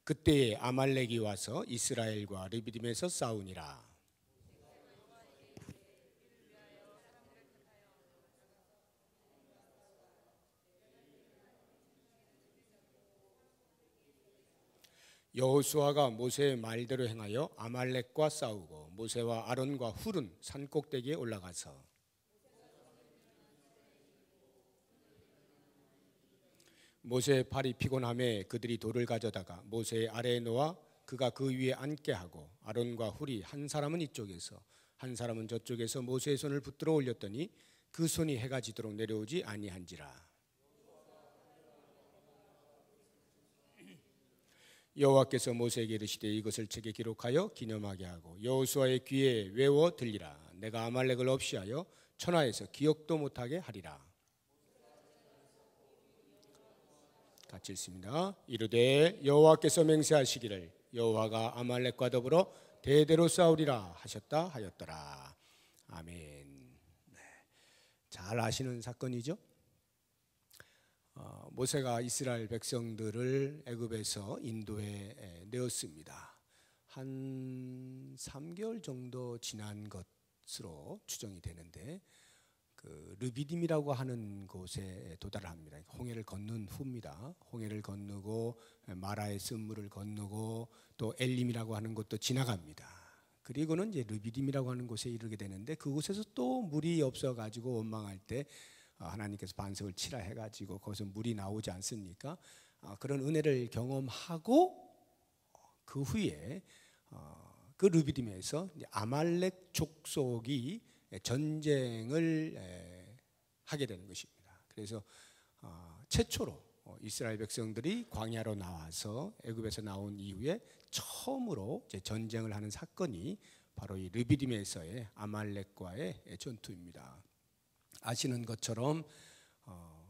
그때에 아말렉이 와서 이스라엘과 르비딤에서 싸우니라. 여호수아가 모세의 말대로 행하여 아말렉과 싸우고 모세와 아론과 훌은 산 꼭대기에 올라가서 모세의 팔이 피곤함에 그들이 돌을 가져다가 모세의 아래에 놓아 그가 그 위에 앉게 하고 아론과 훌이 한 사람은 이쪽에서 한 사람은 저쪽에서 모세의 손을 붙들어 올렸더니 그 손이 해가 지도록 내려오지 아니한지라. 여호와께서 모세에게 이르시되 이것을 책에 기록하여 기념하게 하고 여호수아의 귀에 외워 들리라. 내가 아말렉을 없이하여 천하에서 기억도 못하게 하리라. 같이 읽습니다. 이르되 여호와께서 맹세하시기를 여호와가 아말렉과 더불어 대대로 싸우리라 하셨다 하였더라. 아멘. 네. 잘 아시는 사건이죠. 모세가 이스라엘 백성들을 애굽에서 인도해 내었습니다. 한 3개월 정도 지난 것으로 추정이 되는데 그 르비딤이라고 하는 곳에 도달을 합니다. 홍해를 건넌 후입니다. 홍해를 건너고 마라의 쓴물을 건너고 또 엘림이라고 하는 곳도 지나갑니다. 그리고는 이제 르비딤이라고 하는 곳에 이르게 되는데 그곳에서 또 물이 없어가지고 원망할 때 하나님께서 반석을 치라 해가지고 거기서 물이 나오지 않습니까? 그런 은혜를 경험하고 그 후에 그 르비딤에서 아말렉 족속이 전쟁을 하게 되는 것입니다. 그래서 최초로 이스라엘 백성들이 광야로 나와서 애굽에서 나온 이후에 처음으로 전쟁을 하는 사건이 바로 이 르비딤에서의 아말렉과의 전투입니다. 아시는 것처럼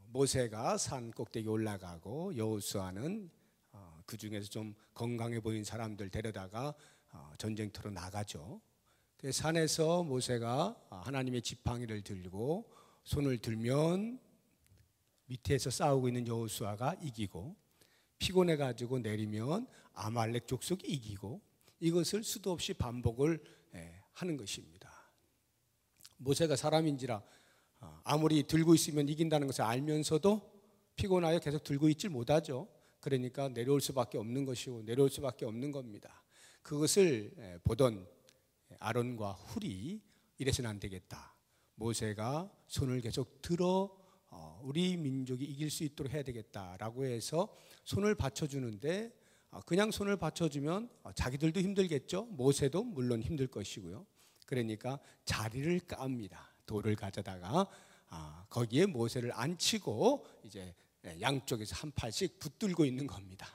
모세가 산 꼭대기 올라가고 여호수아는 그 중에서 좀 건강해 보이는 사람들 데려다가 전쟁터로 나가죠. 산에서 모세가 하나님의 지팡이를 들고 손을 들면 밑에서 싸우고 있는 여호수아가 이기고 피곤해 가지고 내리면 아말렉 족속이 이기고 이것을 수도 없이 반복을 하는 것입니다. 모세가 사람인지라 아무리 들고 있으면 이긴다는 것을 알면서도 피곤하여 계속 들고 있질 못하죠. 그러니까 내려올 수밖에 없는 것이고 내려올 수밖에 없는 겁니다. 그것을 보던 아론과 훌이 이래서는 안 되겠다. 모세가 손을 계속 들어 우리 민족이 이길 수 있도록 해야 되겠다라고 해서 손을 받쳐주는데 그냥 손을 받쳐주면 자기들도 힘들겠죠. 모세도 물론 힘들 것이고요. 그러니까 자리를 깝니다. 돌을 가져다가 거기에 모세를 앉히고 이제 양쪽에서 한 팔씩 붙들고 있는 겁니다.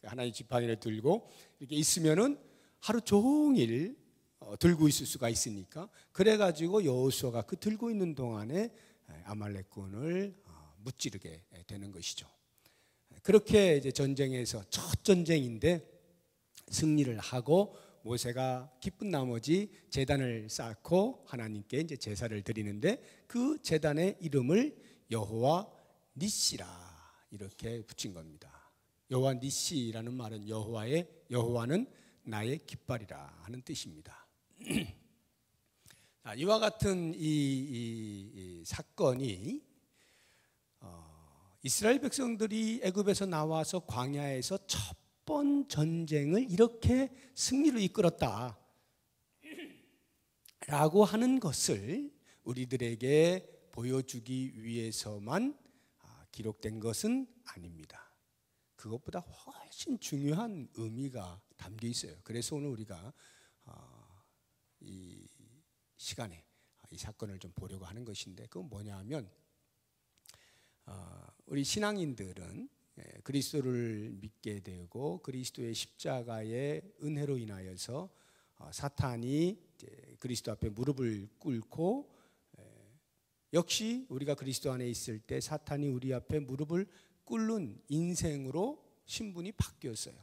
하나의 지팡이를 들고 이렇게 있으면은 하루 종일 들고 있을 수가 있으니까 그래가지고 여호수아가 그 들고 있는 동안에 아말렉군을 무찌르게 되는 것이죠. 그렇게 이제 전쟁에서 첫 전쟁인데 승리를 하고 모세가 기쁜 나머지 제단을 쌓고 하나님께 이제 제사를 드리는데 그 제단의 이름을 여호와 니시라 이렇게 붙인 겁니다. 여호와 니시라는 말은 여호와는 나의 깃발이라 하는 뜻입니다. 이와 같은 이 사건이 이스라엘 백성들이 애굽에서 나와서 광야에서 첫 번 전쟁을 이렇게 승리로 이끌었다 라고 하는 것을 우리들에게 보여주기 위해서만 기록된 것은 아닙니다. 그것보다 훨씬 중요한 의미가 담겨 있어요. 그래서 오늘 우리가 이 시간에 이 사건을 좀 보려고 하는 것인데 그건 뭐냐 하면 우리 신앙인들은 그리스도를 믿게 되고 그리스도의 십자가의 은혜로 인하여서 사탄이 그리스도 앞에 무릎을 꿇고 역시 우리가 그리스도 안에 있을 때 사탄이 우리 앞에 무릎을 꿇는 인생으로 신분이 바뀌었어요.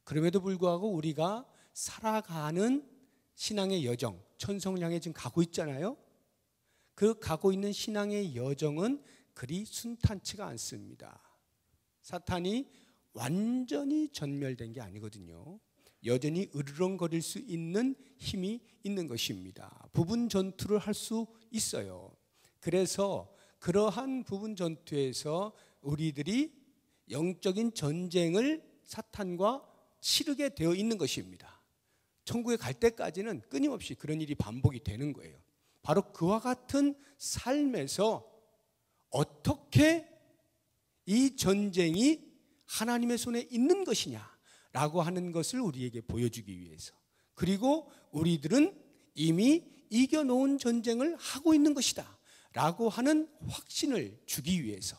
그럼에도 불구하고 우리가 살아가는 신앙의 여정, 천성을 향해 지금 가고 있잖아요. 그 가고 있는 신앙의 여정은 그리 순탄치가 않습니다. 사탄이 완전히 전멸된 게 아니거든요. 여전히 으르렁거릴 수 있는 힘이 있는 것입니다. 부분 전투를 할 수 있어요. 그래서 그러한 부분 전투에서 우리들이 영적인 전쟁을 사탄과 치르게 되어 있는 것입니다. 천국에 갈 때까지는 끊임없이 그런 일이 반복이 되는 거예요. 바로 그와 같은 삶에서 어떻게 이 전쟁이 하나님의 손에 있는 것이냐라고 하는 것을 우리에게 보여주기 위해서, 그리고 우리들은 이미 이겨놓은 전쟁을 하고 있는 것이다 라고 하는 확신을 주기 위해서,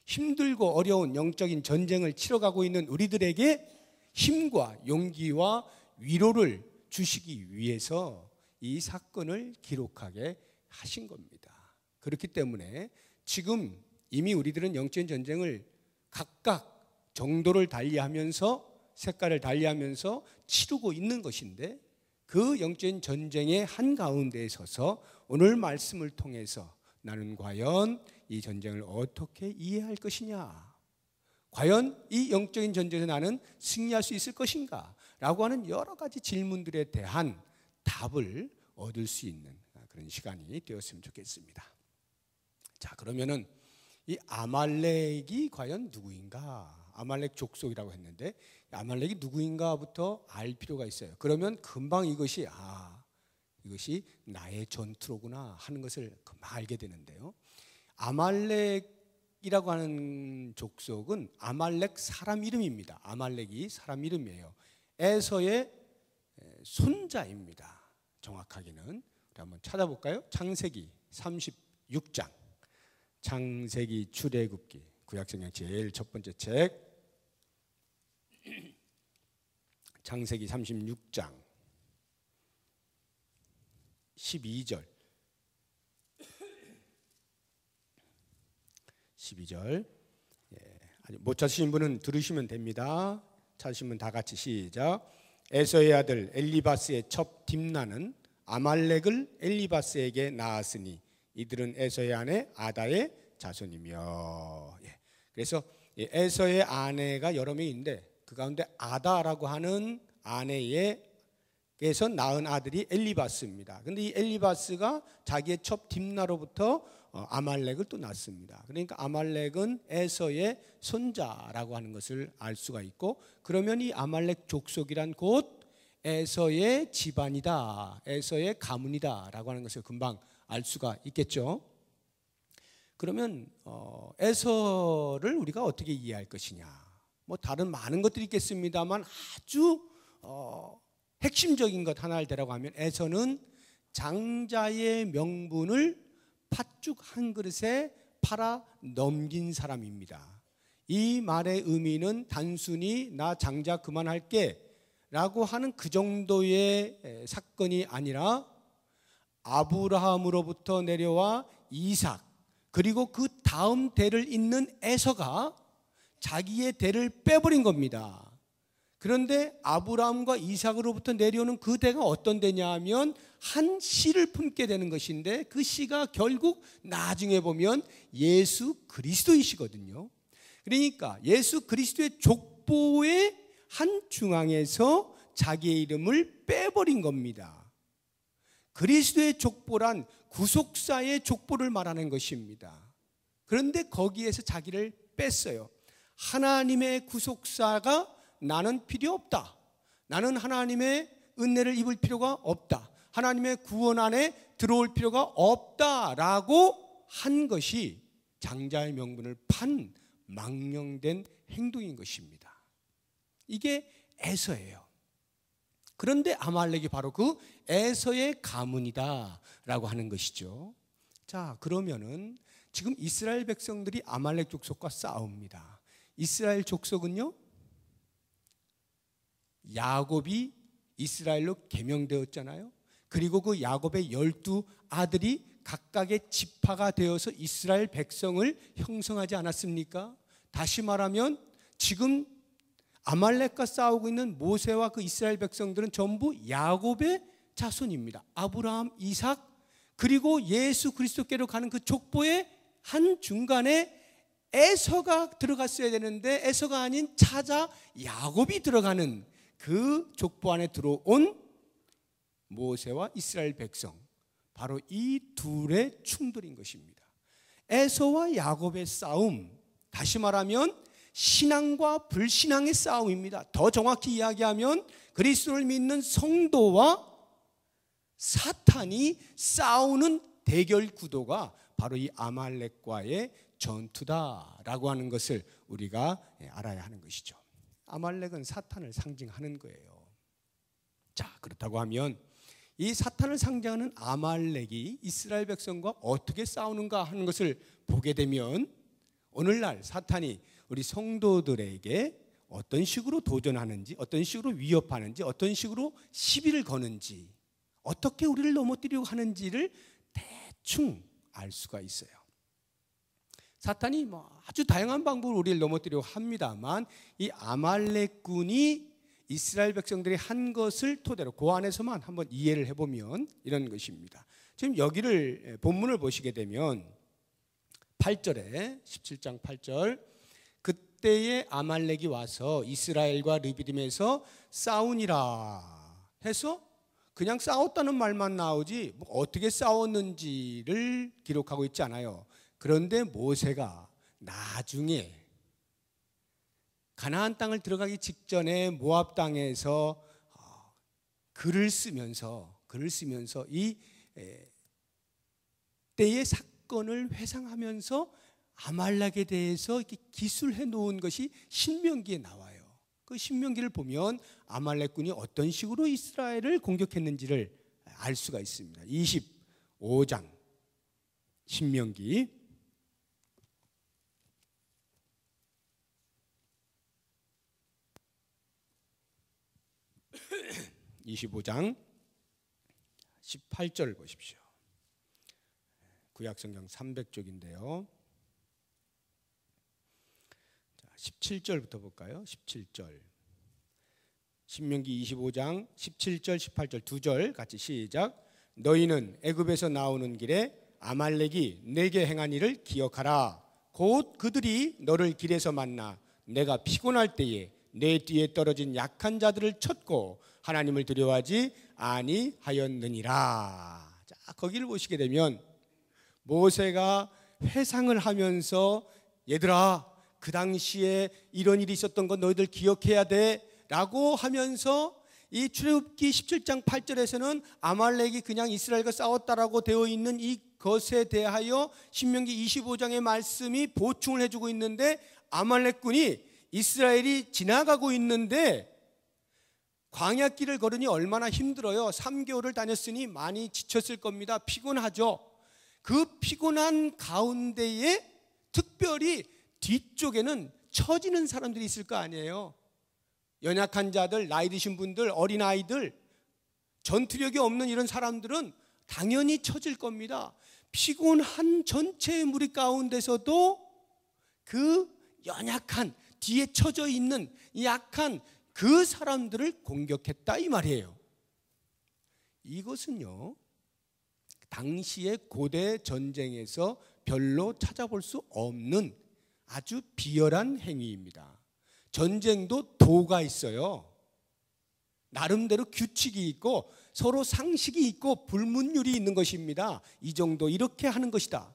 힘들고 어려운 영적인 전쟁을 치러가고 있는 우리들에게 힘과 용기와 위로를 주시기 위해서 이 사건을 기록하게 하신 겁니다. 그렇기 때문에 지금 이미 우리들은 영적인 전쟁을 각각 정도를 달리하면서, 색깔을 달리하면서 치르고 있는 것인데, 그 영적인 전쟁의 한가운데에 서서 오늘 말씀을 통해서 나는 과연 이 전쟁을 어떻게 이해할 것이냐, 과연 이 영적인 전쟁에서 나는 승리할 수 있을 것인가 라고 하는 여러 가지 질문들에 대한 답을 얻을 수 있는 그런 시간이 되었으면 좋겠습니다. 자, 그러면은 이 아말렉이 과연 누구인가? 아말렉 족속이라고 했는데 아말렉이 누구인가부터 알 필요가 있어요. 그러면 금방 이것이 나의 전투로구나 하는 것을 금방 알게 되는데요. 아말렉이라고 하는 족속은 아말렉 사람 이름입니다. 아말렉이 사람 이름이에요. 에서의 손자입니다. 정확하게는 우리 한번 찾아볼까요? 창세기 36장, 창세기 출애굽기, 구약성경 제일 첫 번째 책, 창세기 36장 12절 아직 못 찾으신 분은 들으시면 됩니다. 찾으시면 다 같이 시작. 에서의 아들 엘리바스의 첩 딥나는 아말렉을 엘리바스에게 낳았으니 이들은 에서의 아내 아다의 자손이며. 그래서 에서의 아내가 여러 명인데 그 가운데 아다라고 하는 아내에게서 낳은 아들이 엘리바스입니다. 그런데 이 엘리바스가 자기의 첩 딥나로부터 아말렉을 또 낳습니다. 그러니까 아말렉은 에서의 손자라고 하는 것을 알 수가 있고, 그러면 이 아말렉 족속이란 곧 에서의 집안이다, 에서의 가문이다 라고 하는 것을 금방 알 수가 있겠죠. 그러면 에서를 우리가 어떻게 이해할 것이냐, 뭐 다른 많은 것들이 있겠습니다만 아주 핵심적인 것 하나를 대라고 하면 에서는 장자의 명분을 팥죽 한 그릇에 팔아 넘긴 사람입니다. 이 말의 의미는 단순히 나 장자 그만할게 라고 하는 그 정도의 사건이 아니라 아브라함으로부터 내려와 이삭, 그리고 그 다음 대를 잇는 에서가 자기의 대를 빼버린 겁니다. 그런데 아브라함과 이삭으로부터 내려오는 그 대가 어떤 대냐 하면 한 씨를 품게 되는 것인데, 그 씨가 결국 나중에 보면 예수 그리스도이시거든요. 그러니까 예수 그리스도의 족보의 한 중앙에서 자기의 이름을 빼버린 겁니다. 그리스도의 족보란 구속사의 족보를 말하는 것입니다. 그런데 거기에서 자기를 뺐어요. 하나님의 구속사가 나는 필요 없다, 나는 하나님의 은혜를 입을 필요가 없다, 하나님의 구원 안에 들어올 필요가 없다라고 한 것이 장자의 명분을 판 망령된 행동인 것입니다. 이게 에서예요. 그런데 아말렉이 바로 그 에서의 가문이다 라고 하는 것이죠. 자, 그러면은 지금 이스라엘 백성들이 아말렉 족속과 싸웁니다. 이스라엘 족속은요, 야곱이 이스라엘로 개명되었잖아요. 그리고 그 야곱의 12 아들이 각각의 지파가 되어서 이스라엘 백성을 형성하지 않았습니까? 다시 말하면 지금 아말렉과 싸우고 있는 모세와 그 이스라엘 백성들은 전부 야곱의 자손입니다. 아브라함, 이삭, 그리고 예수 그리스도께로 가는 그 족보의 한 중간에 에서가 들어갔어야 되는데 에서가 아닌 차자 야곱이 들어가는 그 족보 안에 들어온 모세와 이스라엘 백성, 바로 이 둘의 충돌인 것입니다. 에서와 야곱의 싸움, 다시 말하면 신앙과 불신앙의 싸움입니다. 더 정확히 이야기하면 그리스도를 믿는 성도와 사탄이 싸우는 대결 구도가 바로 이 아말렉과의 전투다라고 하는 것을 우리가 알아야 하는 것이죠. 아말렉은 사탄을 상징하는 거예요. 자, 그렇다고 하면 이 사탄을 상징하는 아말렉이 이스라엘 백성과 어떻게 싸우는가 하는 것을 보게 되면, 오늘날 사탄이 우리 성도들에게 어떤 식으로 도전하는지, 어떤 식으로 위협하는지, 어떤 식으로 시비를 거는지, 어떻게 우리를 넘어뜨리려고 하는지를 대충 알 수가 있어요. 사탄이 아주 다양한 방법으로 우리를 넘어뜨리려고 합니다만, 이 아말렉군이 이스라엘 백성들이 한 것을 토대로 그 안에서만 한번 이해를 해보면 이런 것입니다. 지금 여기를 본문을 보시게 되면 8절에 17장 8절, 그때에 아말렉이 와서 이스라엘과 르비딤에서 싸우니라 해서 그냥 싸웠다는 말만 나오지 어떻게 싸웠는지를 기록하고 있지 않아요. 그런데 모세가 나중에 가나안 땅을 들어가기 직전에 모압 땅에서 글을 쓰면서 이 때의 사건을 회상하면서 아말렉에 대해서 이렇게 기술해 놓은 것이 신명기에 나와요. 그 신명기를 보면 아말렉군이 어떤 식으로 이스라엘을 공격했는지를 알 수가 있습니다. 25장 신명기 25장 18절 보십시오. 구약성경 300쪽인데요. 17절부터 볼까요? 17절. 신명기 25장 17절 18절 두 절 같이 시작. 너희는 애굽에서 나오는 길에 아말렉이 내게 행한 일을 기억하라. 곧 그들이 너를 길에서 만나 내가 피곤할 때에 내 뒤에 떨어진 약한 자들을 쳤고 하나님을 두려워하지 아니하였느니라. 자, 거기를 보시게 되면 모세가 회상을 하면서 얘들아, 그 당시에 이런 일이 있었던 거 너희들 기억해야 돼 라고 하면서, 이 출애굽기 17장 8절에서는 아말렉이 그냥 이스라엘과 싸웠다라고 되어 있는 이것에 대하여 신명기 25장의 말씀이 보충을 해주고 있는데, 아말렉군이 이스라엘이 지나가고 있는데 광야길을 걸으니 얼마나 힘들어요. 3개월을 다녔으니 많이 지쳤을 겁니다. 피곤하죠. 그 피곤한 가운데에 특별히 뒤쪽에는 처지는 사람들이 있을 거 아니에요. 연약한 자들, 나이 드신 분들, 어린아이들, 전투력이 없는 이런 사람들은 당연히 처질 겁니다. 피곤한 전체의 무리 가운데서도 그 연약한, 뒤에 처져 있는 약한 그 사람들을 공격했다 이 말이에요. 이것은요, 당시의 고대 전쟁에서 별로 찾아볼 수 없는 아주 비열한 행위입니다. 전쟁도 도가 있어요. 나름대로 규칙이 있고 서로 상식이 있고 불문율이 있는 것입니다. 이 정도 이렇게 하는 것이다.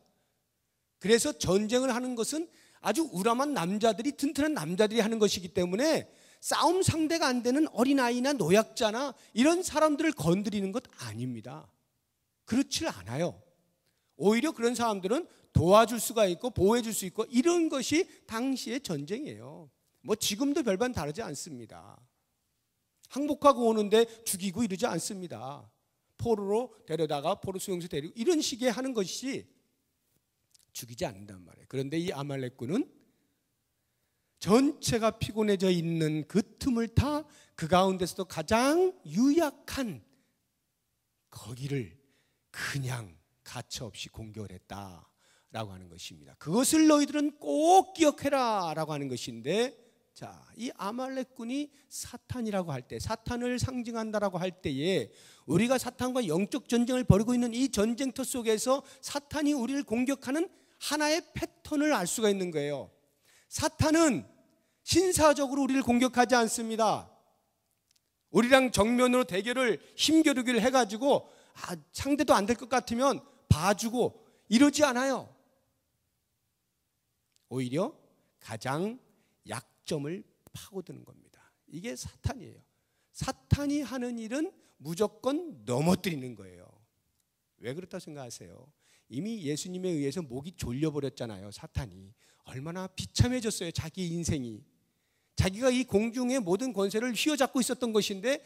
그래서 전쟁을 하는 것은 아주 우람한 남자들이, 튼튼한 남자들이 하는 것이기 때문에 싸움 상대가 안 되는 어린아이나 노약자나 이런 사람들을 건드리는 것 아닙니다. 그렇지 않아요. 오히려 그런 사람들은 도와줄 수가 있고 보호해 줄 수 있고, 이런 것이 당시의 전쟁이에요. 뭐 지금도 별반 다르지 않습니다. 항복하고 오는데 죽이고 이러지 않습니다. 포로로 데려다가 포로 수용소 데리고 이런 식의 하는 것이 죽이지 않는단 말이에요. 그런데 이 아말렉군은 전체가 피곤해져 있는 그 틈을 타 그 가운데서도 가장 유약한 거기를 그냥 가차없이 공격을 했다라고 하는 것입니다. 그것을 너희들은 꼭 기억해라 라고 하는 것인데, 자, 이 아말렉군이 사탄이라고 할 때, 사탄을 상징한다라고 할 때에 우리가 사탄과 영적 전쟁을 벌이고 있는 이 전쟁터 속에서 사탄이 우리를 공격하는 하나의 패턴을 알 수가 있는 거예요. 사탄은 신사적으로 우리를 공격하지 않습니다. 우리랑 정면으로 대결을 힘겨루기를 해가지고 상대도 안 될 것 같으면 봐주고 이러지 않아요. 오히려 가장 약점을 파고드는 겁니다. 이게 사탄이에요. 사탄이 하는 일은 무조건 넘어뜨리는 거예요. 왜 그렇다고 생각하세요? 이미 예수님에 의해서 목이 졸려버렸잖아요. 사탄이 얼마나 비참해졌어요. 자기 인생이. 자기가 이 공중의 모든 권세를 휘어잡고 있었던 것인데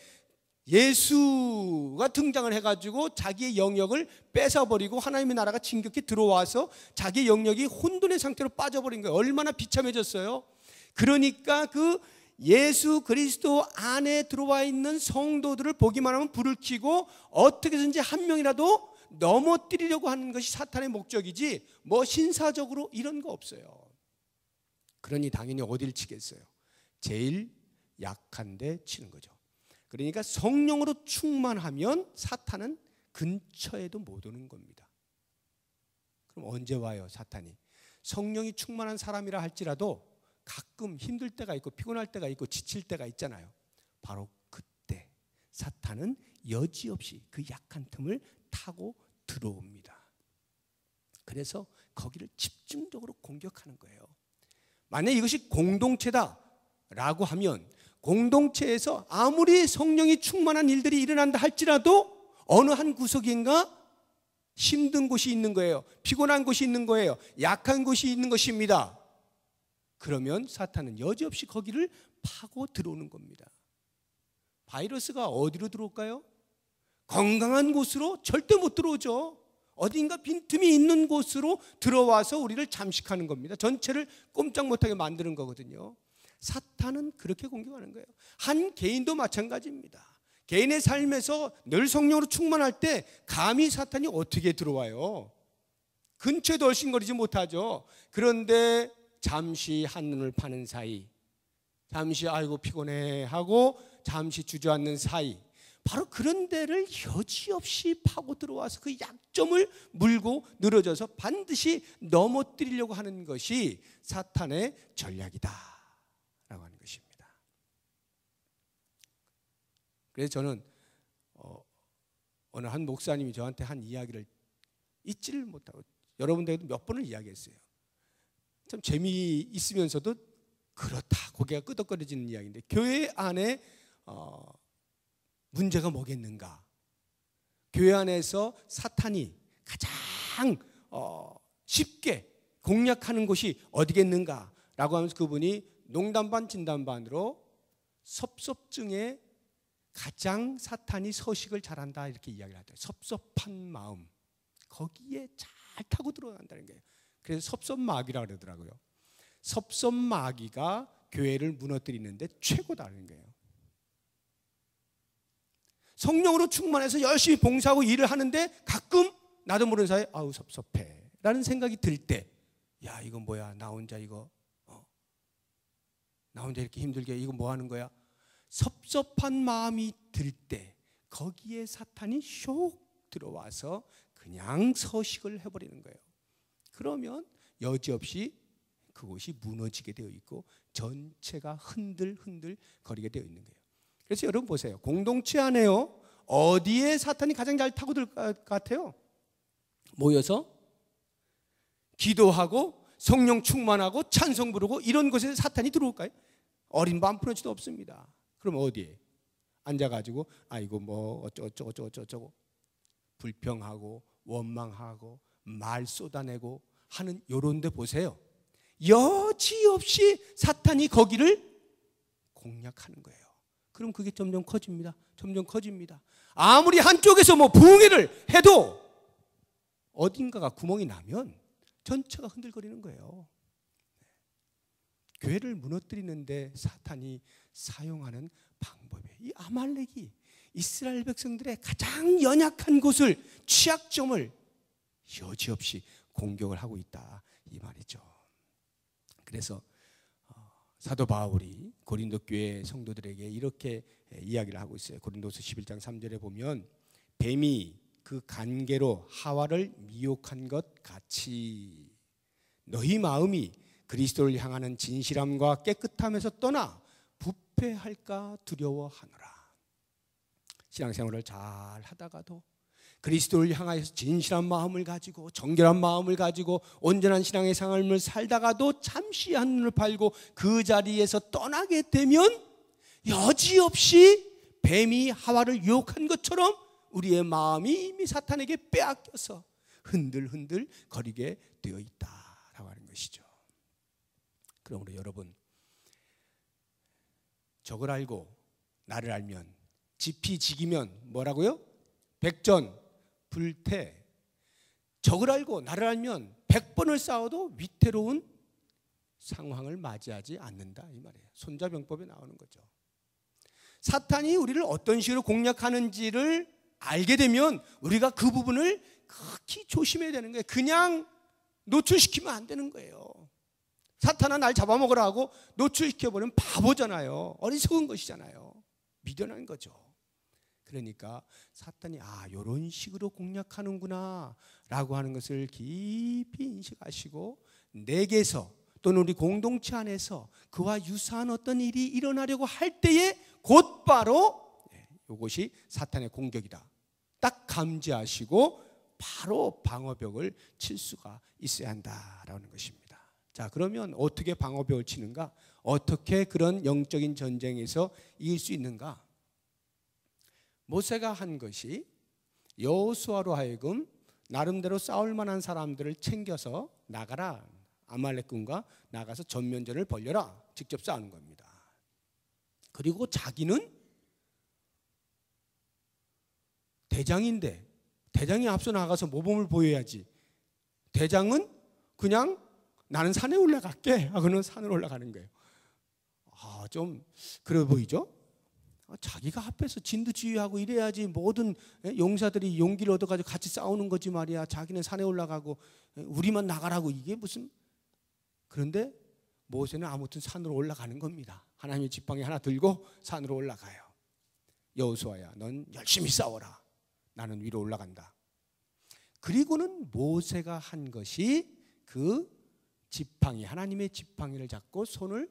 예수가 등장을 해가지고 자기의 영역을 뺏어버리고 하나님의 나라가 진격해 들어와서 자기의 영역이 혼돈의 상태로 빠져버린 거예요. 얼마나 비참해졌어요. 그러니까 그 예수 그리스도 안에 들어와 있는 성도들을 보기만 하면 불을 켜고 어떻게든지 한 명이라도 넘어뜨리려고 하는 것이 사탄의 목적이지 뭐 신사적으로 이런 거 없어요. 그러니 당연히 어딜 치겠어요? 제일 약한데 치는 거죠. 그러니까 성령으로 충만하면 사탄은 근처에도 못 오는 겁니다. 그럼 언제 와요, 사탄이? 성령이 충만한 사람이라 할지라도 가끔 힘들 때가 있고 피곤할 때가 있고 지칠 때가 있잖아요. 바로 그때 사탄은 여지없이 그 약한 틈을 타고 들어옵니다. 그래서 거기를 집중적으로 공격하는 거예요. 만약 이것이 공동체다라고 하면 공동체에서 아무리 성령이 충만한 일들이 일어난다 할지라도 어느 한 구석인가 힘든 곳이 있는 거예요. 피곤한 곳이 있는 거예요. 약한 곳이 있는 것입니다. 그러면 사탄은 여지없이 거기를 파고 들어오는 겁니다. 바이러스가 어디로 들어올까요? 건강한 곳으로 절대 못 들어오죠. 어딘가 빈틈이 있는 곳으로 들어와서 우리를 잠식하는 겁니다. 전체를 꼼짝 못하게 만드는 거거든요. 사탄은 그렇게 공격하는 거예요. 한 개인도 마찬가지입니다. 개인의 삶에서 늘 성령으로 충만할 때 감히 사탄이 어떻게 들어와요? 근처에도 얼씬거리지 못하죠. 그런데 잠시 한눈을 파는 사이, 잠시 아이고 피곤해 하고 잠시 주저앉는 사이, 바로 그런 데를 여지없이 파고 들어와서 그 약점을 물고 늘어져서 반드시 넘어뜨리려고 하는 것이 사탄의 전략이다 라고 하는 것입니다. 그래서 저는 어느 한 목사님이 저한테 한 이야기를 잊지를 못하고 여러분들에게도 몇 번을 이야기했어요. 참 재미있으면서도 그렇다 고개가 끄덕거려지는 이야기인데, 교회 안에 문제가 뭐겠는가? 교회 안에서 사탄이 가장 쉽게 공략하는 곳이 어디겠는가? 라고 하면서 그분이 농담 반 진담 반으로 섭섭증에 가장 사탄이 서식을 잘한다 이렇게 이야기를 하더라고요. 섭섭한 마음, 거기에 잘 타고 들어간다는 거예요. 그래서 섭섭마귀라고 그러더라고요. 섭섭마귀가 교회를 무너뜨리는데 최고다는 거예요. 성령으로 충만해서 열심히 봉사하고 일을 하는데 가끔 나도 모르는 사이에 아우 섭섭해 라는 생각이 들 때, 야 이거 뭐야, 나 혼자 이거 나 혼자 이렇게 힘들게 이거 뭐 하는 거야? 섭섭한 마음이 들 때 거기에 사탄이 쇽 들어와서 그냥 서식을 해버리는 거예요. 그러면 여지없이 그곳이 무너지게 되어 있고 전체가 흔들흔들 거리게 되어 있는 거예요. 그래서 여러분 보세요. 공동체 안에요, 어디에 사탄이 가장 잘 타고들 것 같아요? 모여서 기도하고 성령 충만하고 찬송 부르고 이런 곳에 사탄이 들어올까요? 어린 맘프러지도 없습니다. 그럼 어디에? 앉아가지고 아이고 뭐 어쩌고 불평하고 원망하고 말 쏟아내고 하는 요런 데 보세요. 여지없이 사탄이 거기를 공략하는 거예요. 그럼 그게 점점 커집니다. 점점 커집니다. 아무리 한쪽에서 뭐 부흥회를 해도 어딘가가 구멍이 나면 전체가 흔들거리는 거예요. 교회를 무너뜨리는데 사탄이 사용하는 방법이에요. 이 아말렉이 이스라엘 백성들의 가장 연약한 곳을, 취약점을 여지없이 공격을 하고 있다 이 말이죠. 그래서 사도 바울이 고린도 교회 성도들에게 이렇게 이야기를 하고 있어요. 고린도서 11장 3절에 보면 뱀이 그 간계로 하와를 미혹한 것 같이 너희 마음이 그리스도를 향하는 진실함과 깨끗함에서 떠나 부패할까 두려워하노라. 신앙생활을 잘 하다가도 그리스도를 향하여서 진실한 마음을 가지고 정결한 마음을 가지고 온전한 신앙의 삶을 살다가도 잠시 한눈을 팔고 그 자리에서 떠나게 되면 여지없이 뱀이 하와를 유혹한 것처럼 우리의 마음이 이미 사탄에게 빼앗겨서 흔들흔들 거리게 되어 있다라고 하는 것이죠. 그러므로 여러분, 적을 알고 나를 알면 지피지기면 뭐라고요? 백전불태. 적을 알고 나를 알면 100번을 싸워도 위태로운 상황을 맞이하지 않는다 이 말이에요. 손자병법에 나오는 거죠. 사탄이 우리를 어떤 식으로 공략하는지를 알게 되면 우리가 그 부분을 극히 조심해야 되는 거예요. 그냥 노출시키면 안 되는 거예요. 사탄아 날 잡아먹으라 하고 노출시켜버리면 바보잖아요. 어리석은 것이잖아요. 미련한 거죠. 그러니까 사탄이 이런 식으로 공략하는구나 라고 하는 것을 깊이 인식하시고 내게서 또는 우리 공동체 안에서 그와 유사한 어떤 일이 일어나려고 할 때에 곧바로 이것이 사탄의 공격이다 딱 감지하시고 바로 방어벽을 칠 수가 있어야 한다라는 것입니다. 자, 그러면 어떻게 방어벽을 치는가? 어떻게 그런 영적인 전쟁에서 이길 수 있는가? 모세가 한 것이 여호수아로 하여금 나름대로 싸울 만한 사람들을 챙겨서 나가라. 아말렉군과 나가서 전면전을 벌여라. 직접 싸우는 겁니다. 그리고 자기는 대장인데 대장이 앞서 나가서 모범을 보여야지. 대장은 그냥 나는 산에 올라갈게 하고는 산으로 올라가는 거예요. 좀 그래 보이죠? 자기가 앞에서 진두지휘하고 이래야지 모든 용사들이 용기를 얻어가지고 같이 싸우는 거지 말이야. 자기는 산에 올라가고 우리만 나가라고. 이게 무슨. 그런데 모세는 아무튼 산으로 올라가는 겁니다. 하나님의 지팡이 하나 들고 산으로 올라가요. 여호수아야, 넌 열심히 싸워라. 나는 위로 올라간다. 그리고는 모세가 한 것이 그 지팡이, 하나님의 지팡이를 잡고 손을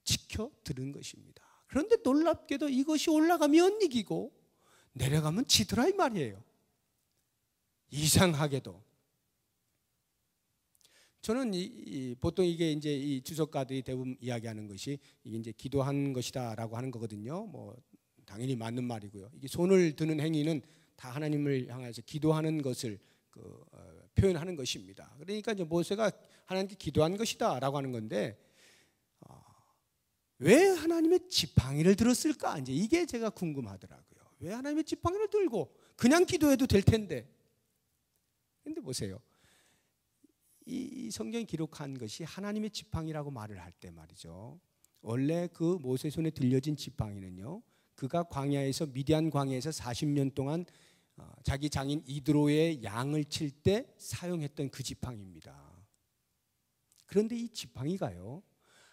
지켜 들은 것입니다. 그런데 놀랍게도 이것이 올라가면 이기고 내려가면 지더라 이 말이에요. 이상하게도 저는 보통 이게 이제 이 주석가들이 대부분 이야기하는 것이 이게 이제 기도한 것이다라고 하는 거거든요. 뭐 당연히 맞는 말이고요. 이게 손을 드는 행위는 다 하나님을 향해서 기도하는 것을 표현하는 것입니다. 그러니까 이제 모세가 하나님께 기도한 것이다라고 하는 건데 왜 하나님의 지팡이를 들었을까? 이제 이게 제가 궁금하더라고요. 왜 하나님의 지팡이를 들고 그냥 기도해도 될 텐데. 그런데 보세요. 이 성경이 기록한 것이 하나님의 지팡이라고 말을 할 때 말이죠. 원래 그 모세 손에 들려진 지팡이는요. 그가 광야에서 미디안 광야에서 40년 동안 자기 장인 이드로의 양을 칠 때 사용했던 그 지팡이입니다. 그런데 이 지팡이가요.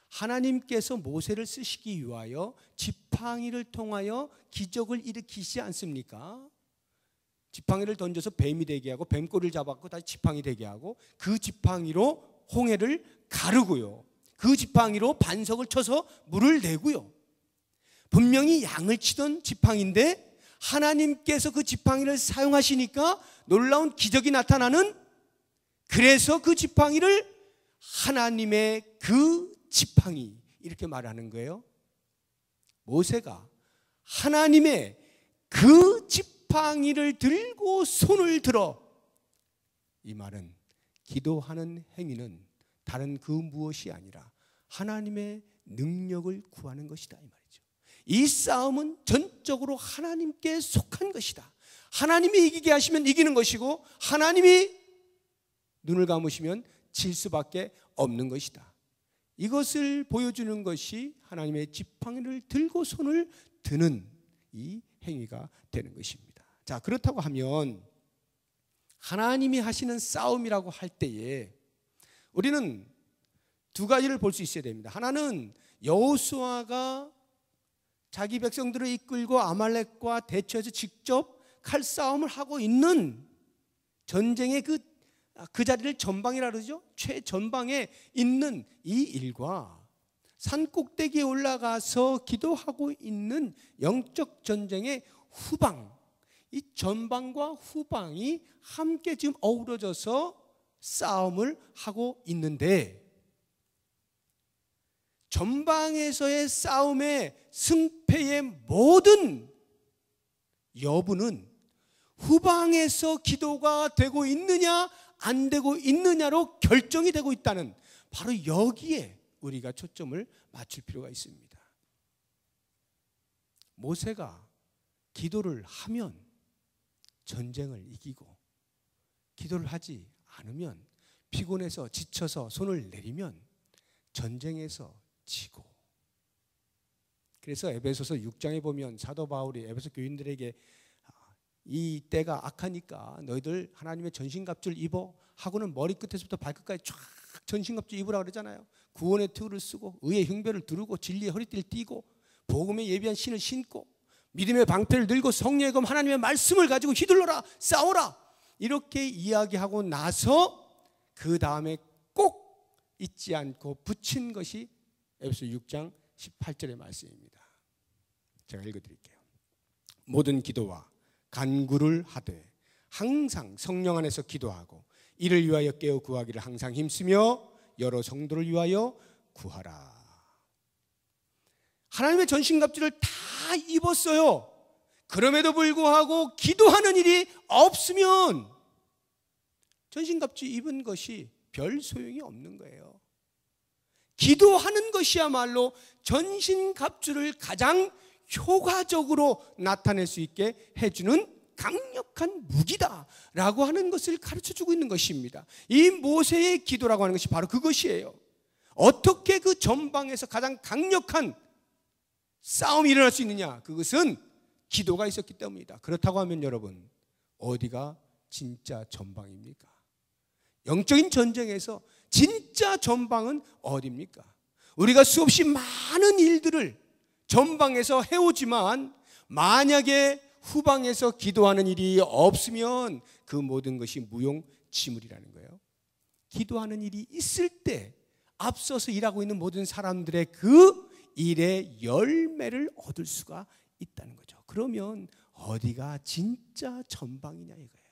하나님께서 모세를 쓰시기 위하여 지팡이를 통하여 기적을 일으키시지 않습니까? 지팡이를 던져서 뱀이 되게 하고 뱀꼬리를 잡았고 다시 지팡이 되게 하고 그 지팡이로 홍해를 가르고요. 그 지팡이로 반석을 쳐서 물을 내고요. 분명히 양을 치던 지팡이인데 하나님께서 그 지팡이를 사용하시니까 놀라운 기적이 나타나는, 그래서 그 지팡이를 하나님의 그 지팡이 이렇게 말하는 거예요. 모세가 하나님의 그 지팡이를 들고 손을 들어, 이 말은 기도하는 행위는 다른 그 무엇이 아니라 하나님의 능력을 구하는 것이다 이 말이죠. 이 싸움은 전적으로 하나님께 속한 것이다. 하나님이 이기게 하시면 이기는 것이고 하나님이 눈을 감으시면 질 수밖에 없는 것이다. 이것을 보여주는 것이 하나님의 지팡이를 들고 손을 드는 이 행위가 되는 것입니다. 자, 그렇다고 하면 하나님이 하시는 싸움이라고 할 때에 우리는 두 가지를 볼 수 있어야 됩니다. 하나는 여호수아가 자기 백성들을 이끌고 아말렉과 대처해서 직접 칼싸움을 하고 있는 전쟁의 그 그 자리를 전방이라 그러죠. 최전방에 있는 이 일과 산 꼭대기에 올라가서 기도하고 있는 영적 전쟁의 후방, 이 전방과 후방이 함께 지금 어우러져서 싸움을 하고 있는데, 전방에서의 싸움의 승패의 모든 여부는 후방에서 기도가 되고 있느냐 안 되고 있느냐로 결정이 되고 있다는, 바로 여기에 우리가 초점을 맞출 필요가 있습니다. 모세가 기도를 하면 전쟁을 이기고, 기도를 하지 않으면, 피곤해서 지쳐서 손을 내리면 전쟁에서 지고. 그래서 에베소서 6장에 보면 사도 바울이 에베소 교인들에게 이 때가 악하니까 너희들 하나님의 전신갑주를 입어 하고는 머리끝에서부터 발끝까지 쫙 전신갑주 입으라 그러잖아요. 구원의 투구를 쓰고 의의 흉배를 두르고 진리의 허리띠를 띠고 복음에 예비한 신을 신고 믿음의 방패를 들고 성령의 검 하나님의 말씀을 가지고 휘둘러라, 싸워라, 이렇게 이야기하고 나서 그 다음에 꼭 잊지 않고 붙인 것이 에베소 6장 18절의 말씀입니다. 제가 읽어드릴게요. 모든 기도와 간구를 하되 항상 성령 안에서 기도하고 이를 위하여 깨어 구하기를 항상 힘쓰며 여러 성도를 위하여 구하라. 하나님의 전신갑주를 다 입었어요. 그럼에도 불구하고 기도하는 일이 없으면 전신갑주 입은 것이 별 소용이 없는 거예요. 기도하는 것이야말로 전신갑주를 가장 효과적으로 나타낼 수 있게 해주는 강력한 무기다라고 하는 것을 가르쳐주고 있는 것입니다. 이 모세의 기도라고 하는 것이 바로 그것이에요. 어떻게 그 전방에서 가장 강력한 싸움이 일어날 수 있느냐? 그것은 기도가 있었기 때문이다. 그렇다고 하면 여러분, 어디가 진짜 전방입니까? 영적인 전쟁에서 진짜 전방은 어디입니까? 우리가 수없이 많은 일들을 전방에서 해오지만 만약에 후방에서 기도하는 일이 없으면 그 모든 것이 무용지물이라는 거예요. 기도하는 일이 있을 때 앞서서 일하고 있는 모든 사람들의 그 일의 열매를 얻을 수가 있다는 거죠. 그러면 어디가 진짜 전방이냐 이거예요.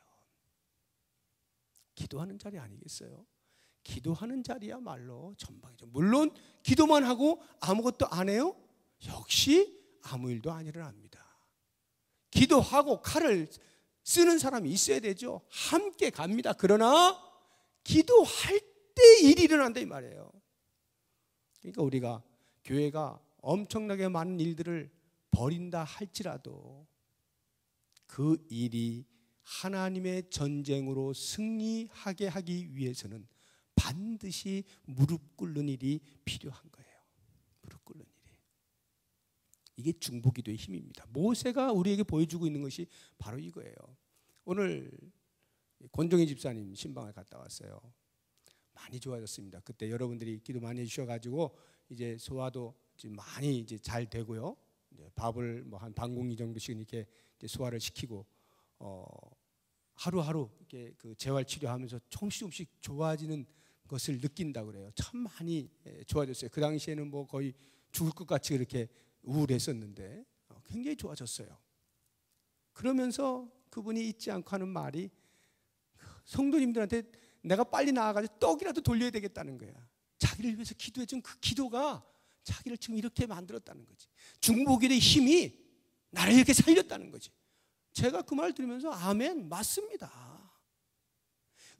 기도하는 자리 아니겠어요? 기도하는 자리야말로 전방이죠. 물론 기도만 하고 아무것도 안 해요? 역시 아무 일도 안 일어납니다. 기도하고 칼을 쓰는 사람이 있어야 되죠. 함께 갑니다. 그러나 기도할 때 일이 일어난다 이 말이에요. 그러니까 우리가 교회가 엄청나게 많은 일들을 벌인다 할지라도 그 일이 하나님의 전쟁으로 승리하게 하기 위해서는 반드시 무릎 꿇는 일이 필요한 거예요. 무릎 꿇는 일이. 이게 중보기도의 힘입니다. 모세가 우리에게 보여주고 있는 것이 바로 이거예요. 오늘 권종희 집사님 신방을 갔다 왔어요. 많이 좋아졌습니다. 그때 여러분들이 기도 많이 해주셔가지고 이제 소화도 지금 많이 이제 잘 되고요. 이제 밥을 뭐 한 반 공기 정도씩 이렇게 이제 소화를 시키고 하루하루 이렇게 그 재활 치료하면서 조금씩 좋아지는 것을 느낀다 그래요. 참 많이 좋아졌어요. 그 당시에는 뭐 거의 죽을 것 같이 그렇게 우울했었는데 굉장히 좋아졌어요. 그러면서 그분이 잊지 않고 하는 말이 성도님들한테 내가 빨리 나아가서 떡이라도 돌려야 되겠다는 거야. 자기를 위해서 기도해준 그 기도가 자기를 지금 이렇게 만들었다는 거지. 중보기도의 힘이 나를 이렇게 살렸다는 거지. 제가 그 말 들으면서 아멘, 맞습니다.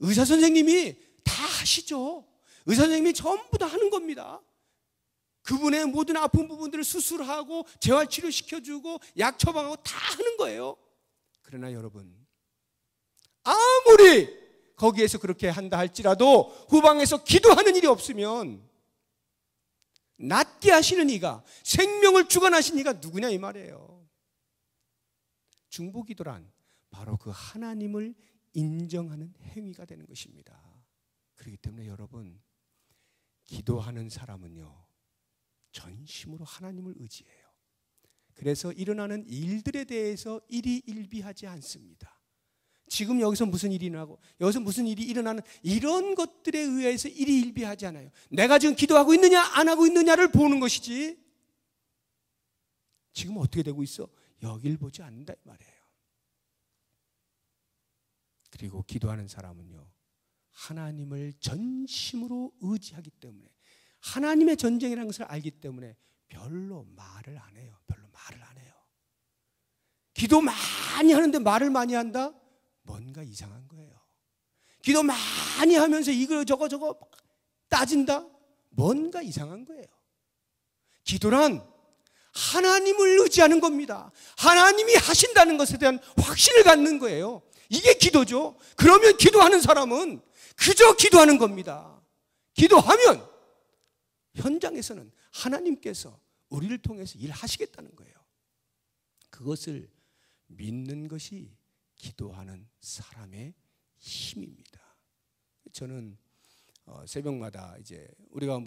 의사 선생님이 다 하시죠. 의사 선생님이 전부 다 하는 겁니다. 그분의 모든 아픈 부분들을 수술하고 재활치료 시켜주고 약 처방하고 다 하는 거예요. 그러나 여러분, 아무리 거기에서 그렇게 한다 할지라도 후방에서 기도하는 일이 없으면 낫게 하시는 이가, 생명을 주관하신 이가 누구냐 이 말이에요. 중보기도란 바로 그 하나님을 인정하는 행위가 되는 것입니다. 그렇기 때문에 여러분, 기도하는 사람은요 전심으로 하나님을 의지해요. 그래서 일어나는 일들에 대해서 일희일비하지 않습니다. 지금 여기서 무슨 일이 일어나고 여기서 무슨 일이 일어나는 이런 것들에 의해서 일희일비하지 않아요. 내가 지금 기도하고 있느냐 안 하고 있느냐를 보는 것이지 지금 어떻게 되고 있어? 여길 보지 않는다 이 말이에요. 그리고 기도하는 사람은요, 하나님을 전심으로 의지하기 때문에, 하나님의 전쟁이라는 것을 알기 때문에 별로 말을 안 해요. 별로 말을 안 해요. 기도 많이 하는데 말을 많이 한다? 뭔가 이상한 거예요. 기도 많이 하면서 이거 저거 따진다? 뭔가 이상한 거예요. 기도란 하나님을 의지하는 겁니다. 하나님이 하신다는 것에 대한 확신을 갖는 거예요. 이게 기도죠. 그러면 기도하는 사람은 그저 기도하는 겁니다. 기도하면 현장에서는 하나님께서 우리를 통해서 일하시겠다는 거예요. 그것을 믿는 것이 기도하는 사람의 힘입니다. 저는 새벽마다 이제 우리가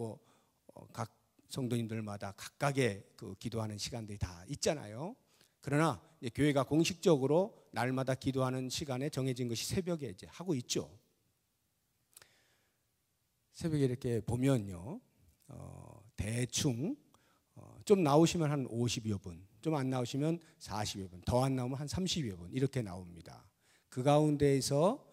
각 성도님들마다 각각의 그 기도하는 시간들이 다 있잖아요. 그러나 이제 교회가 공식적으로 날마다 기도하는 시간에 정해진 것이 새벽에 이제 하고 있죠. 새벽에 이렇게 보면요, 대충 좀 나오시면 한 50여 분, 좀 안 나오시면 40여 분, 더 안 나오면 한 30여 분 이렇게 나옵니다. 그 가운데에서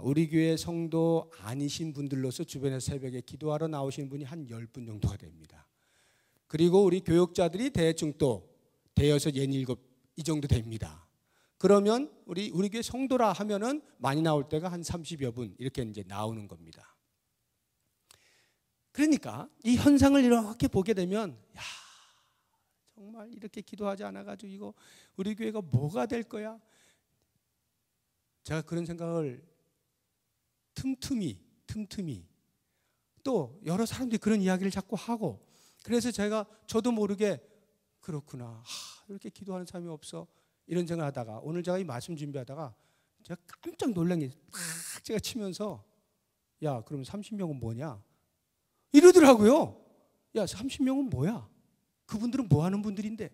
우리 교회 성도 아니신 분들로서 주변에서 새벽에 기도하러 나오시는 분이 한 10분 정도가 됩니다. 그리고 우리 교역자들이 대충 또 대여섯, 67 이 정도 됩니다. 그러면 우리 교회 성도라 하면은 많이 나올 때가 한 30여 분 이렇게 이제 나오는 겁니다. 그러니까 이 현상을 이렇게 보게 되면, 야, 정말 이렇게 기도하지 않아가지고 이거 우리 교회가 뭐가 될 거야? 제가 그런 생각을 틈틈이 또 여러 사람들이 그런 이야기를 자꾸 하고, 그래서 저도 모르게 그렇구나, 이렇게 기도하는 사람이 없어 이런 생각을 하다가 오늘 제가 이 말씀 준비하다가 제가 깜짝 놀란 게 딱 제가 치면서, 야, 그러면 30명은 뭐냐? 이러더라고요. 야, 30명은 뭐야? 그분들은 뭐 하는 분들인데?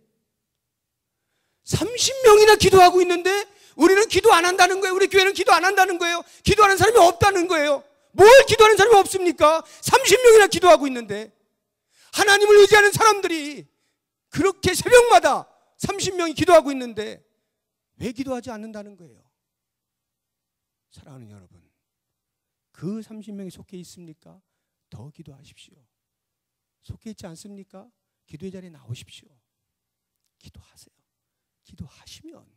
30명이나 기도하고 있는데 우리는 기도 안 한다는 거예요. 우리 교회는 기도 안 한다는 거예요. 기도하는 사람이 없다는 거예요. 뭘 기도하는 사람이 없습니까? 30명이나 기도하고 있는데. 하나님을 의지하는 사람들이 그렇게 새벽마다 30명이 기도하고 있는데 왜 기도하지 않는다는 거예요? 사랑하는 여러분, 그 30명이 속해 있습니까? 더 기도하십시오. 속해 있지 않습니까? 기도의 자리에 나오십시오. 기도하세요. 기도하시면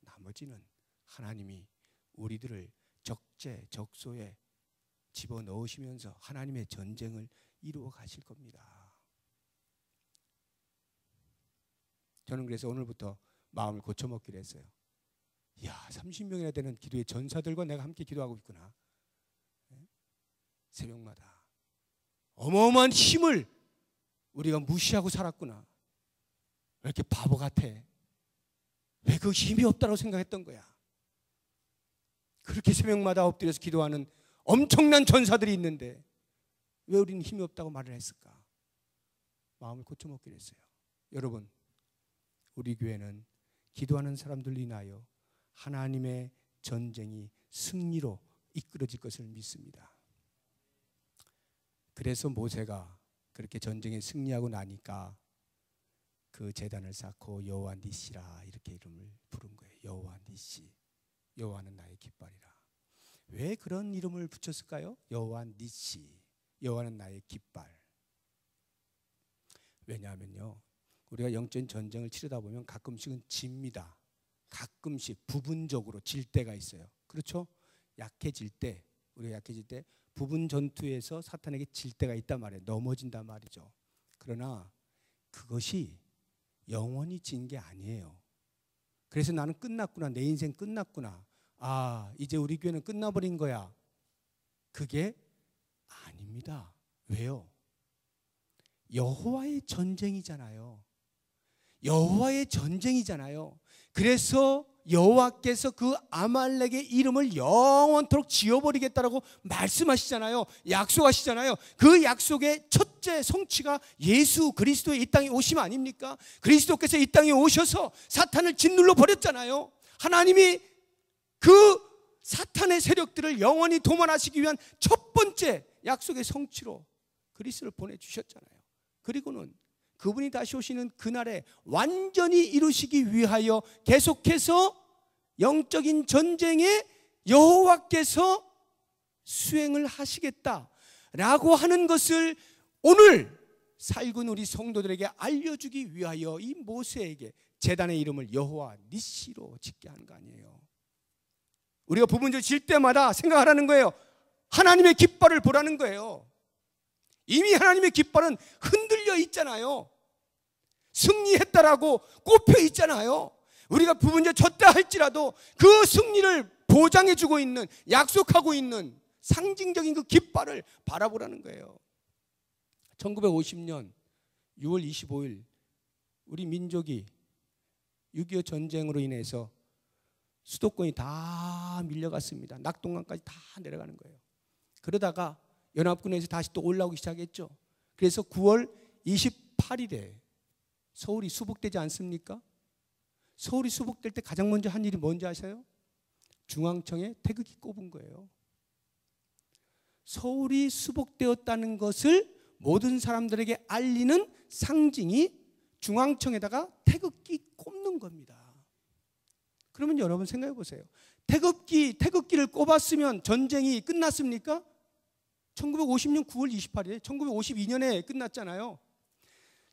나머지는 하나님이 우리들을 적재적소에 집어넣으시면서 하나님의 전쟁을 이루어 가실 겁니다. 저는 그래서 오늘부터 마음을 고쳐먹기로 했어요. 이야, 30명이나 되는 기도의 전사들과 내가 함께 기도하고 있구나. 새벽마다 어마어마한 힘을 우리가 무시하고 살았구나. 왜 이렇게 바보 같아? 왜 그 힘이 없다고 생각했던 거야? 그렇게 새벽마다 엎드려서 기도하는 엄청난 전사들이 있는데 왜 우리는 힘이 없다고 말을 했을까? 마음을 고쳐먹기로 했어요. 여러분, 우리 교회는 기도하는 사람들로 인하여 하나님의 전쟁이 승리로 이끌어질 것을 믿습니다. 그래서 모세가 그렇게 전쟁에 승리하고 나니까 그 제단을 쌓고 여호와 니시라 이렇게 이름을 부른 거예요. 여호와 니시, 여호와는 나의 깃발이라. 왜 그런 이름을 붙였을까요? 여호와 니시, 여호와는 나의 깃발. 왜냐하면요, 우리가 영적인 전쟁을 치르다 보면 가끔씩은 집니다. 가끔씩 부분적으로 질 때가 있어요. 그렇죠? 약해질 때, 우리가 약해질 때 부분 전투에서 사탄에게 질 때가 있단 말이에요. 넘어진단 말이죠. 그러나 그것이 영원히 진 게 아니에요. 그래서 나는 끝났구나, 내 인생 끝났구나, 아, 이제 우리 교회는 끝나버린 거야. 그게 아닙니다. 왜요? 여호와의 전쟁이잖아요. 여호와의 전쟁이잖아요. 그래서 여호와께서 그 아말렉의 이름을 영원토록 지워버리겠다라고 말씀하시잖아요. 약속하시잖아요. 그 약속의 첫째 성취가 예수 그리스도의 이 땅에 오심 아닙니까? 그리스도께서 이 땅에 오셔서 사탄을 짓눌러 버렸잖아요. 하나님이 그 사탄의 세력들을 영원히 도만하시기 위한 첫 번째 약속의 성취로 그리스도를 보내주셨잖아요. 그리고는 그분이 다시 오시는 그날에 완전히 이루시기 위하여 계속해서 영적인 전쟁에 여호와께서 수행을 하시겠다라고 하는 것을 오늘 살군 우리 성도들에게 알려주기 위하여 이 모세에게 제단의 이름을 여호와 니시로 짓게 하는 거 아니에요. 우리가 부분절 질 때마다 생각하라는 거예요. 하나님의 깃발을 보라는 거예요. 이미 하나님의 깃발은 흔들려 있잖아요. 승리했다라고 꼽혀 있잖아요. 우리가 부분절 졌다 할지라도 그 승리를 보장해주고 있는, 약속하고 있는 상징적인 그 깃발을 바라보라는 거예요. 1950년 6월 25일 우리 민족이 6.25 전쟁으로 인해서 수도권이 다 밀려갔습니다. 낙동강까지 다 내려가는 거예요. 그러다가 연합군에서 다시 또 올라오기 시작했죠. 그래서 9월 28일에 서울이 수복되지 않습니까? 서울이 수복될 때 가장 먼저 한 일이 뭔지 아세요? 중앙청에 태극기 꼽은 거예요. 서울이 수복되었다는 것을 모든 사람들에게 알리는 상징이 중앙청에다가 태극기 꼽는 겁니다. 그러면 여러분 생각해 보세요. 태극기를 꼽았으면 전쟁이 끝났습니까? 1950년 9월 28일에 1952년에 끝났잖아요.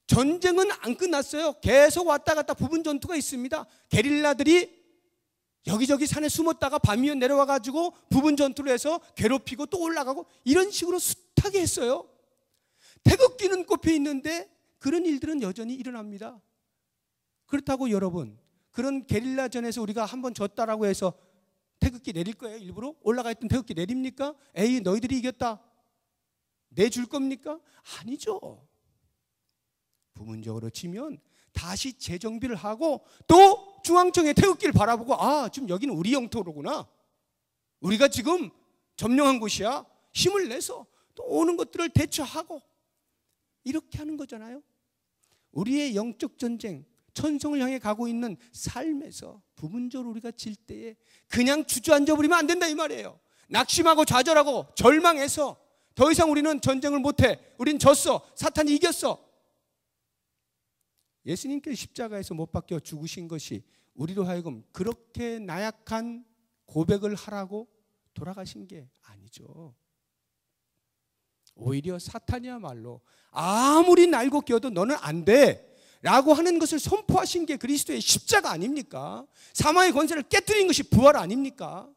전쟁은 안 끝났어요. 계속 왔다 갔다 부분 전투가 있습니다. 게릴라들이 여기저기 산에 숨었다가 밤이면 내려와가지고 부분 전투를 해서 괴롭히고 또 올라가고 이런 식으로 숱하게 했어요. 태극기는 꼽혀 있는데 그런 일들은 여전히 일어납니다. 그렇다고 여러분, 그런 게릴라전에서 우리가 한번 졌다라고 해서 태극기 내릴 거예요? 일부러? 올라가 있던 태극기 내립니까? 에이, 너희들이 이겼다. 내줄 겁니까? 아니죠. 부분적으로 치면 다시 재정비를 하고 또 중앙청의 태극기를 바라보고, 아, 지금 여기는 우리 영토로구나. 우리가 지금 점령한 곳이야. 힘을 내서 또 오는 것들을 대처하고 이렇게 하는 거잖아요. 우리의 영적 전쟁, 천성을 향해 가고 있는 삶에서 부분적으로 우리가 질 때에 그냥 주저앉아 버리면 안 된다 이 말이에요. 낙심하고 좌절하고 절망해서 더 이상 우리는 전쟁을 못해. 우린 졌어. 사탄이 이겼어. 예수님께서 십자가에서 못 박혀 죽으신 것이 우리로 하여금 그렇게 나약한 고백을 하라고 돌아가신 게 아니죠. 오히려 사탄이야말로 아무리 날고 끼어도 너는 안 돼 라고 하는 것을 선포하신 게 그리스도의 십자가 아닙니까? 사망의 권세를 깨뜨린 것이 부활 아닙니까?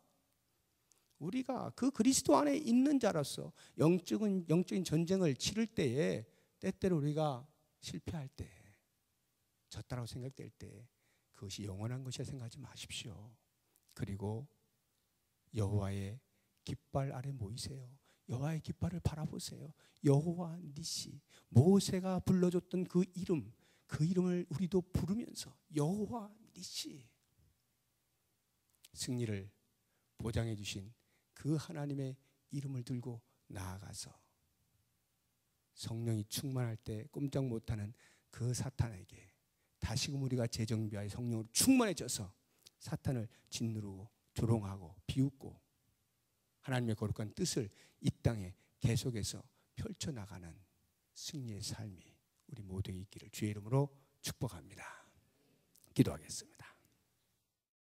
우리가 그 그리스도 안에 있는 자로서 영적인 전쟁을 치를 때에 때때로 우리가 실패할 때, 졌다라고 생각될 때 그것이 영원한 것이라 생각하지 마십시오. 그리고 여호와의 깃발 아래 모이세요. 여호와의 깃발을 바라보세요. 여호와 니시, 모세가 불러줬던 그 이름을 우리도 부르면서 여호와 니시, 승리를 보장해 주신 그 하나님의 이름을 들고 나아가서 성령이 충만할 때 꼼짝 못하는 그 사탄에게 다시금 우리가 재정비하여 성령으로 충만해져서 사탄을 짓누르고 조롱하고 비웃고 하나님의 거룩한 뜻을 이 땅에 계속해서 펼쳐나가는 승리의 삶이 우리 모두에게 있기를 주의 이름으로 축복합니다. 기도하겠습니다.